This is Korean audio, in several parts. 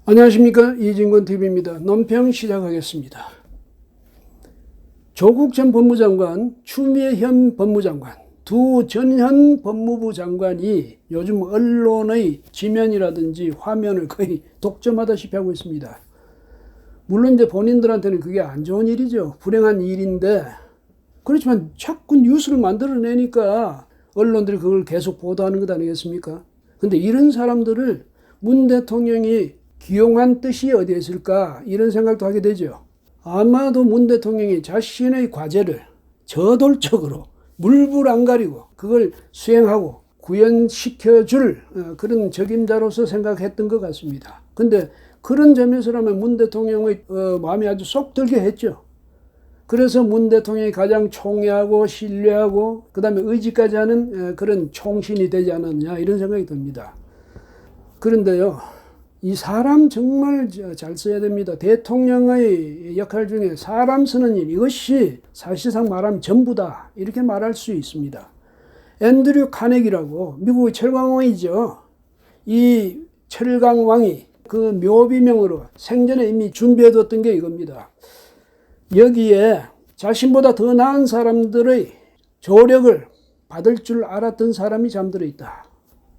안녕하십니까, 이진권TV입니다. 논평 시작하겠습니다. 조국 전 법무장관, 추미애 현 법무장관, 두 전현 법무부 장관이 요즘 언론의 지면이라든지 화면을 거의 독점하다시피 하고 있습니다. 물론 이제 본인들한테는 그게 안 좋은 일이죠. 불행한 일인데, 그렇지만 자꾸 뉴스를 만들어내니까 언론들이 그걸 계속 보도하는 것 아니겠습니까? 근데 이런 사람들을 문 대통령이 기용한 뜻이 어디에 있을까, 이런 생각도 하게 되죠. 아마도 문 대통령이 자신의 과제를 저돌적으로 물불 안 가리고 그걸 수행하고 구현시켜줄 그런 적임자로서 생각했던 것 같습니다. 근데 그런 점에서라면 문 대통령의 마음이 아주 쏙 들게 했죠. 그래서 문 대통령이 가장 총애하고 신뢰하고 그 다음에 의지까지 하는 그런 총신이 되지 않았냐, 이런 생각이 듭니다. 그런데요, 이 사람 정말 잘 써야 됩니다. 대통령의 역할 중에 사람 쓰는 일, 이것이 사실상 말하면 전부다, 이렇게 말할 수 있습니다. 앤드류 카네기라고 미국의 철강왕이죠. 이 철강왕이 그 묘비명으로 생전에 이미 준비해뒀던 게 이겁니다. 여기에 자신보다 더 나은 사람들의 조력을 받을 줄 알았던 사람이 잠들어 있다.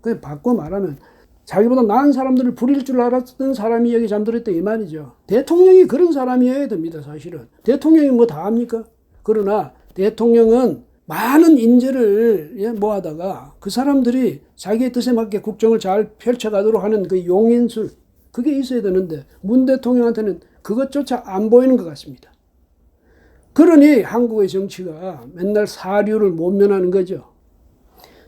그냥 바꿔 말하면 자기보다 나은 사람들을 부릴 줄 알았던 사람이 여기 잠들었다, 이 말이죠. 대통령이 그런 사람이어야 됩니다, 사실은. 대통령이 뭐 다 합니까? 그러나 대통령은 많은 인재를 모아다가 그 사람들이 자기의 뜻에 맞게 국정을 잘 펼쳐가도록 하는 그 용인술, 그게 있어야 되는데 문 대통령한테는 그것조차 안 보이는 것 같습니다. 그러니 한국의 정치가 맨날 사류를 못 면하는 거죠.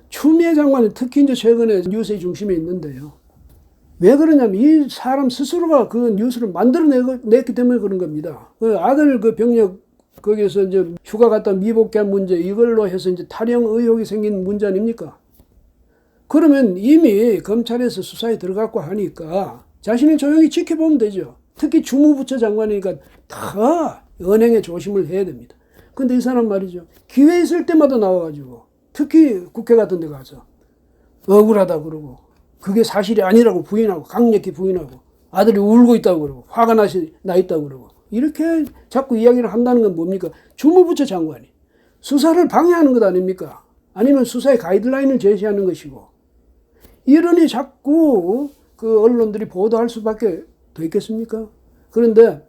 추미애 장관은 특히 이제 최근에 뉴스의 중심에 있는데요. 왜 그러냐면 이 사람 스스로가 그 뉴스를 만들어냈기 때문에 그런 겁니다. 그 아들 그 병력 거기에서 이제 휴가 갔다 미복귀한 문제, 이걸로 해서 이제 탈영 의혹이 생긴 문제 아닙니까? 그러면 이미 검찰에서 수사에 들어갔고 하니까 자신이 조용히 지켜보면 되죠. 특히 주무부처 장관이니까 다 언행에 조심을 해야 됩니다. 근데 이 사람 말이죠, 기회 있을 때마다 나와가지고 특히 국회 같은 데 가서 억울하다 그러고 그게 사실이 아니라고 부인하고 강력히 부인하고 아들이 울고 있다고 그러고 화가 나 있다고 그러고 이렇게 자꾸 이야기를 한다는 건 뭡니까? 주무부처 장관이 수사를 방해하는 것 아닙니까? 아니면 수사의 가이드라인을 제시하는 것이고, 이러니 자꾸 그 언론들이 보도할 수밖에 더 있겠습니까? 그런데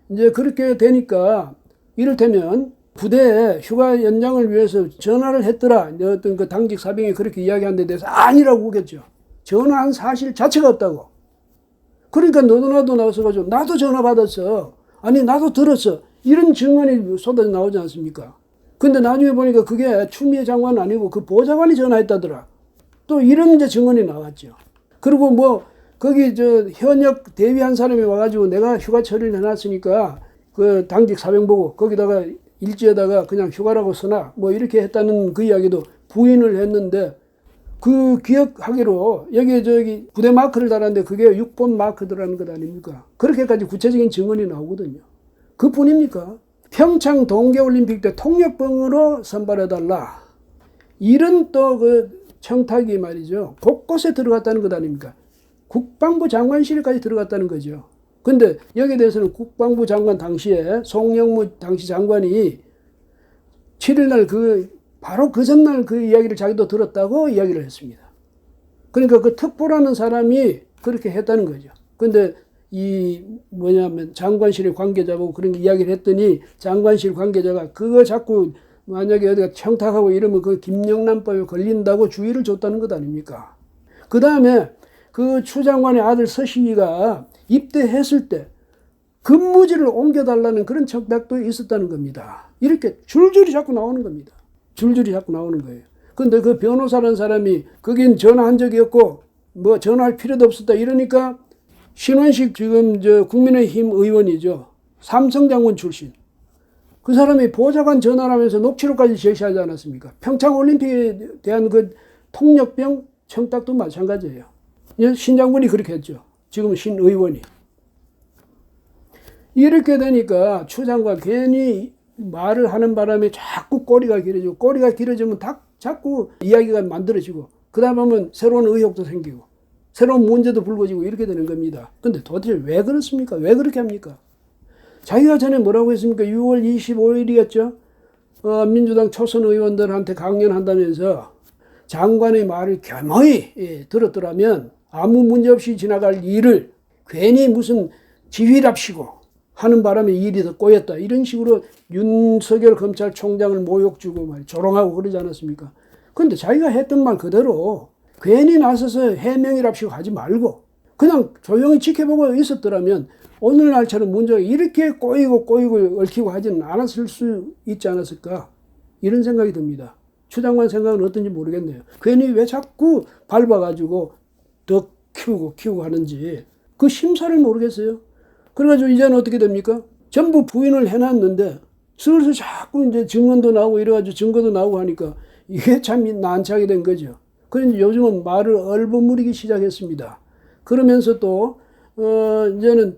이제 그렇게 되니까 이를테면 부대에 휴가 연장을 위해서 전화를 했더라, 어떤 그 당직 사병이 그렇게 이야기한 데 대해서 아니라고 하겠죠. 전화한 사실 자체가 없다고. 그러니까 너도 나도 나와서가지고 나도 전화 받았어, 아니 나도 들었어, 이런 증언이 쏟아져 나오지 않습니까? 근데 나중에 보니까 그게 추미애 장관은 아니고 그 보좌관이 전화했다더라. 또 이런 이제 증언이 나왔죠. 그리고 뭐 거기 저 현역 대위한 사람이 와가지고 내가 휴가 처리를 해놨으니까 그 당직 사병 보고 거기다가 일지에다가 그냥 휴가라고 써놔, 뭐 이렇게 했다는 그 이야기도 부인을 했는데, 그 기억하기로 여기에 저기 부대 마크를 달았는데 그게 6번 마크더라는 것 아닙니까? 그렇게까지 구체적인 증언이 나오거든요. 그뿐입니까? 평창 동계올림픽 때 통역병으로 선발해달라, 이런 또 그 청탁이 말이죠, 곳곳에 들어갔다는 것 아닙니까? 국방부 장관실까지 들어갔다는 거죠. 근데 여기에 대해서는 국방부 장관 당시에 송영무 당시 장관이 7일날 바로 그 전날 그 이야기를 자기도 들었다고 이야기를 했습니다. 그러니까 그 특보라는 사람이 그렇게 했다는 거죠. 근데 이 뭐냐면 장관실의 관계자고 그런 이야기를 했더니 장관실 관계자가 그거 자꾸 만약에 어디가 청탁하고 이러면 그 김영란법에 걸린다고 주의를 줬다는 것 아닙니까? 그 다음에 그 추 장관의 아들 서식이가 입대했을 때 근무지를 옮겨달라는 그런 청탁도 있었다는 겁니다. 이렇게 줄줄이 자꾸 나오는 겁니다. 줄줄이 자꾸 나오는 거예요. 근데 그 변호사라는 사람이 거긴 전화한 적이 없고 뭐 전화할 필요도 없었다 이러니까 신원식 지금 저 국민의힘 의원이죠. 삼성 장군 출신. 그 사람이 보좌관 전화를 하면서 녹취록까지 제시하지 않았습니까? 평창올림픽에 대한 그 통역병 청탁도 마찬가지예요. 신 장군이 그렇게 했죠. 지금 신 의원이. 이렇게 되니까 추 장관 괜히 말을 하는 바람에 자꾸 꼬리가 길어지고, 꼬리가 길어지면 자꾸 이야기가 만들어지고, 그 다음에 하면 새로운 의혹도 생기고, 새로운 문제도 불거지고 이렇게 되는 겁니다. 근데 도대체 왜 그렇습니까? 왜 그렇게 합니까? 자기가 전에 뭐라고 했습니까? 6월 25일이었죠? 민주당 초선 의원들한테 강연한다면서 장관의 말을 겸허히 들었더라면 아무 문제 없이 지나갈 일을 괜히 무슨 지휘랍시고 하는 바람에 일이 더 꼬였다. 이런 식으로 윤석열 검찰총장을 모욕 주고 조롱하고 그러지 않았습니까? 근데 자기가 했던 말 그대로 괜히 나서서 해명이랍시고 하지 말고 그냥 조용히 지켜보고 있었더라면 오늘날처럼 문제가 이렇게 꼬이고 얽히고 하지는 않았을 수 있지 않았을까? 이런 생각이 듭니다. 추 장관 생각은 어떤지 모르겠네요. 괜히 왜 자꾸 밟아가지고 더 키우고 하는지 그 심사를 모르겠어요. 그래가지고 이제는 어떻게 됩니까? 전부 부인을 해놨는데 슬슬 자꾸 이제 증언도 나오고 이래가지고 증거도 나오고 하니까 이게 참 난처하게 된 거죠. 그런데 요즘은 말을 얼버무리기 시작했습니다. 그러면서 또 이제는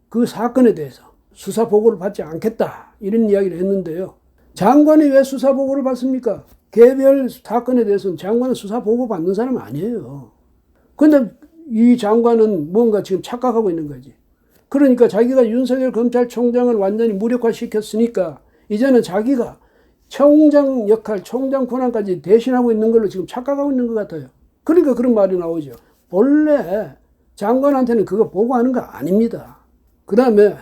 그 사건에 대해서 수사 보고를 받지 않겠다 이런 이야기를 했는데요. 장관이 왜 수사 보고를 받습니까? 개별 사건에 대해서는 장관은 수사 보고 받는 사람 아니에요. 근데 이 장관은 뭔가 지금 착각하고 있는 거지. 그러니까 자기가 윤석열 검찰총장을 완전히 무력화시켰으니까 이제는 자기가 총장 역할, 총장 권한까지 대신하고 있는 걸로 지금 착각하고 있는 것 같아요. 그러니까 그런 말이 나오죠. 원래 장관한테는 그거 보고하는 거 아닙니다. 그 다음에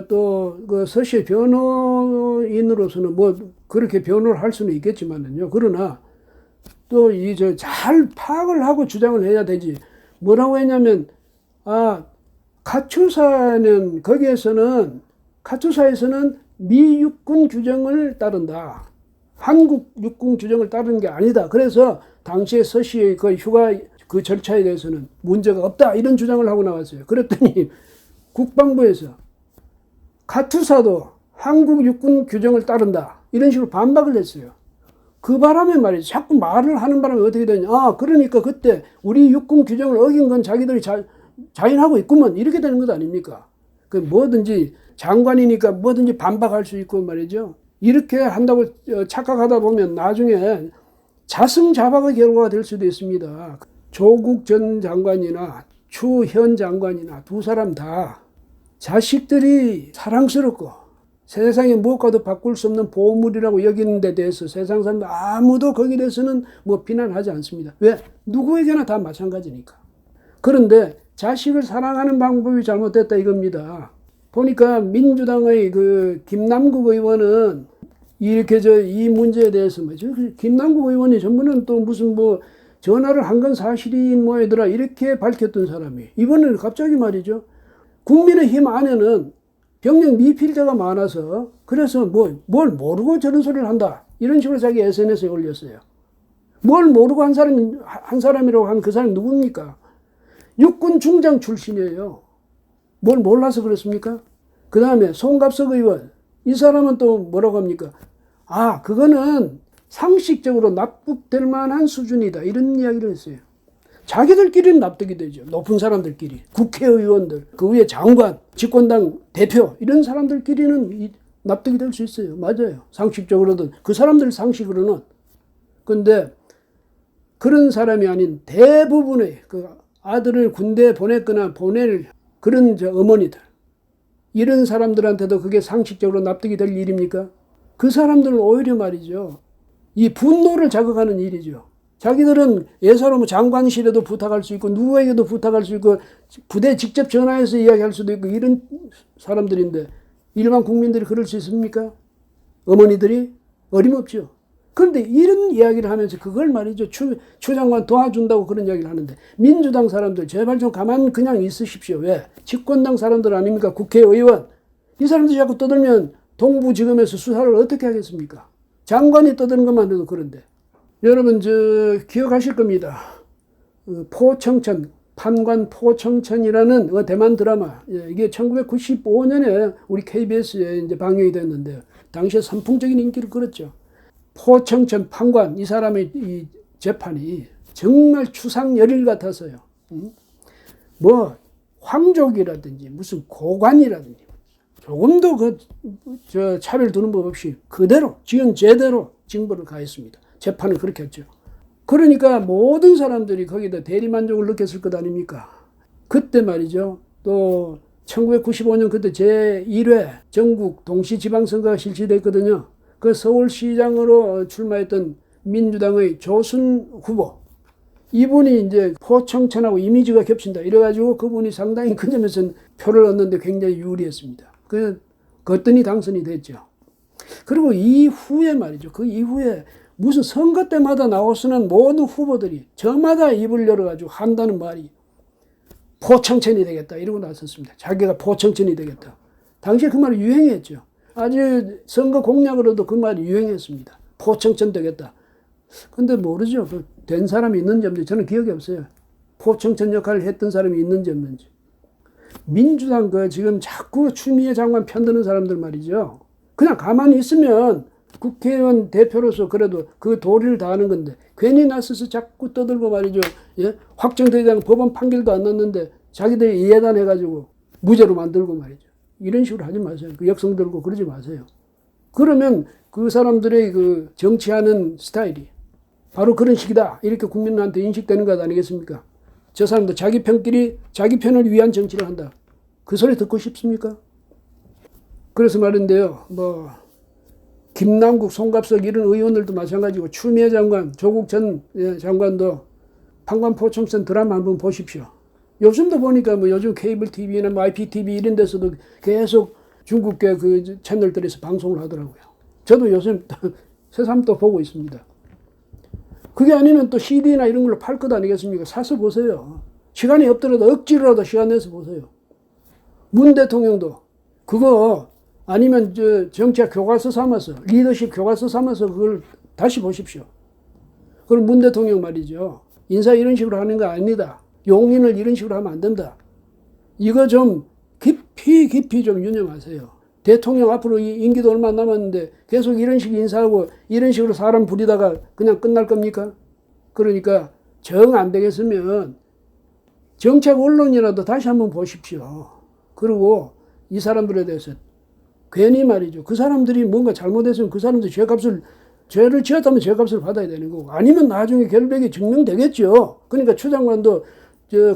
또 그 서씨 변호인으로서는 뭐 그렇게 변호를 할 수는 있겠지만은요. 그러나 또 이 잘 파악을 하고 주장을 해야 되지. 뭐라고 했냐면 카투사는 거기에서는 카투사에서는 미 육군 규정을 따른다. 한국 육군 규정을 따르는 게 아니다. 그래서 당시에 서씨의 그 휴가 그 절차에 대해서는 문제가 없다. 이런 주장을 하고 나왔어요. 그랬더니 국방부에서 카투사도 한국 육군 규정을 따른다. 이런 식으로 반박을 했어요. 그 바람에 말이죠. 자꾸 말을 하는 바람에 어떻게 되냐. 그러니까 그때 우리 육군 규정을 어긴 건 자기들이 자인하고 있구먼. 이렇게 되는 것 아닙니까? 그 뭐든지 장관이니까 뭐든지 반박할 수 있고 말이죠. 이렇게 한다고 착각하다 보면 나중에 자승자박의 결과가 될 수도 있습니다. 조국 전 장관이나 추 현 장관이나 두 사람 다 자식들이 사랑스럽고 세상에 무엇과도 바꿀 수 없는 보물이라고 여기는 데 대해서 세상 사람들 아무도 거기에 대해서는 뭐 비난하지 않습니다. 왜? 누구에게나 다 마찬가지니까. 그런데 자식을 사랑하는 방법이 잘못됐다 이겁니다. 보니까 민주당의 그 김남국 의원은 이렇게 이 문제에 대해서 김남국 의원이 전부는 또 무슨 뭐 전화를 한 건 사실인 뭐이더라 이렇게 밝혔던 사람이 이번에는 갑자기 말이죠. 국민의힘 안에는 병력 미필자가 많아서 그래서 뭘 모르고 저런 소리를 한다 이런 식으로 자기 SNS에 올렸어요. 뭘 모르고 한 사람이라고 한 그 사람이 누굽니까? 육군 중장 출신이에요. 뭘 몰라서 그렇습니까? 그 다음에 송갑석 의원 이 사람은 또 뭐라고 합니까? 그거는 상식적으로 납득될 만한 수준이다 이런 이야기를 했어요. 자기들끼리는 납득이 되죠. 높은 사람들끼리 국회의원들 그 위에 장관 집권당 대표 이런 사람들끼리는 납득이 될 수 있어요. 맞아요. 상식적으로든 그 사람들 상식으로는. 근데 그런 사람이 아닌 대부분의 그 아들을 군대에 보냈거나 보낼 그런 어머니들 이런 사람들한테도 그게 상식적으로 납득이 될 일입니까? 그 사람들은 오히려 말이죠. 이 분노를 자극하는 일이죠. 자기들은 예사로 장관실에도 부탁할 수 있고 누구에게도 부탁할 수 있고 부대에 직접 전화해서 이야기할 수도 있고 이런 사람들인데 일반 국민들이 그럴 수 있습니까? 어머니들이 어림없죠. 그런데 이런 이야기를 하면서 그걸 말이죠. 추 장관 도와준다고 그런 이야기를 하는데 민주당 사람들 제발 좀 가만 그냥 있으십시오. 왜? 집권당 사람들 아닙니까? 국회의원. 이 사람들이 자꾸 떠들면 동부지검에서 수사를 어떻게 하겠습니까? 장관이 떠드는 것만 해도 그런데. 여러분 기억하실 겁니다. 포청천, 판관 포청천이라는 대만 드라마. 이게 1995년에 우리 KBS에 이제 방영이 됐는데 당시에 선풍적인 인기를 끌었죠. 포청천 판관 이 사람의 이 재판이 정말 추상열일 같아서요. 뭐 황족이라든지 무슨 고관이라든지 조금도 차별 두는 법 없이 그대로 지은 제대로 징벌을 가했습니다. 재판을 그렇게 했죠. 그러니까 모든 사람들이 거기다 대리만족을 느꼈을 것 아닙니까? 그때 말이죠. 또 1995년 그때 제1회 전국 동시지방선거가 실시됐거든요. 그 서울시장으로 출마했던 민주당의 조순 후보. 이분이 이제 포청천하고 이미지가 겹친다. 이래가지고 그분이 상당히 큰 점에서는 표를 얻는데 굉장히 유리했습니다. 그랬더니 당선이 됐죠. 그리고 이후에 말이죠. 그 이후에 무슨 선거 때마다 나오시는 모든 후보들이 저마다 입을 열어가지고 한다는 말이 포청천이 되겠다. 이러고 나섰습니다. 자기가 포청천이 되겠다. 당시에 그 말이 유행했죠. 아주 선거 공약으로도 그 말이 유행했습니다. 포청천 되겠다. 근데 모르죠. 된 사람이 있는지 없는지 저는 기억이 없어요. 포청천 역할을 했던 사람이 있는지 없는지. 민주당 지금 자꾸 추미애 장관 편드는 사람들 말이죠. 그냥 가만히 있으면 국회의원 대표로서 그래도 그 도리를 다하는 건데 괜히 나서서 자꾸 떠들고 말이죠. 예? 확정되지 않은 법원 판결도 안 났는데 자기들이 예단해가지고 무죄로 만들고 말이죠. 이런 식으로 하지 마세요. 그 역성 들고 그러지 마세요. 그러면 그 사람들의 그 정치하는 스타일이 바로 그런 식이다. 이렇게 국민한테 인식되는 것 아니겠습니까? 저 사람도 자기 편을 위한 정치를 한다. 그 소리 듣고 싶습니까? 그래서 말인데요. 김남국, 송갑석 이런 의원들도 마찬가지고 추미애 장관, 조국 전 장관도 판관포청선 드라마 한번 보십시오. 요즘도 보니까 요즘 케이블 TV나 IPTV 이런 데서도 계속 중국계 그 채널들에서 방송을 하더라고요. 저도 요즘 새삼 또 보고 있습니다. 그게 아니면 또 CD나 이런 걸로 팔 것 아니겠습니까? 사서 보세요. 시간이 없더라도 억지로라도 시간 내서 보세요. 문 대통령도 그거 아니면 정치학 교과서 삼아서 리더십 교과서 삼아서 그걸 다시 보십시오. 그럼 문 대통령 말이죠. 인사 이런 식으로 하는 거 아닙니다. 용인을 이런 식으로 하면 안 된다. 이거 좀 깊이 좀 유념하세요. 대통령 앞으로 임기도 얼마 남았는데 계속 이런 식으로 인사하고 이런 식으로 사람 부리다가 그냥 끝날 겁니까? 그러니까 정 안 되겠으면 정책 언론이라도 다시 한번 보십시오. 그리고 이 사람들에 대해서 괜히 말이죠. 그 사람들이 뭔가 잘못했으면 그 사람들 죄를 지었다면 죄값을 받아야 되는 거고 아니면 나중에 결백이 증명되겠죠. 그러니까 추 장관도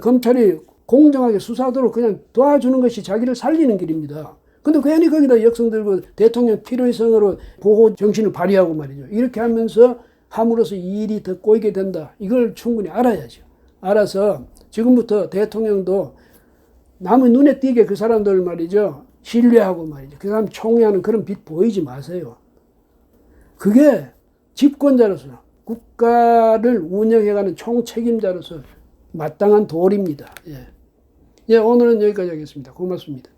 검찰이 공정하게 수사하도록 그냥 도와주는 것이 자기를 살리는 길입니다. 근데 괜히 거기다 역성 들고 대통령 필요성으로 보호 정신을 발휘하고 말이죠. 이렇게 하면서 함으로써 이 일이 더 꼬이게 된다. 이걸 충분히 알아야죠. 알아서 지금부터 대통령도 남의 눈에 띄게 그 사람들 말이죠. 신뢰하고 말이죠. 그 사람 총애하는 그런 빛 보이지 마세요. 그게 집권자로서 국가를 운영해가는 총책임자로서 마땅한 도리입니다. 예, 오늘은 여기까지 하겠습니다. 고맙습니다.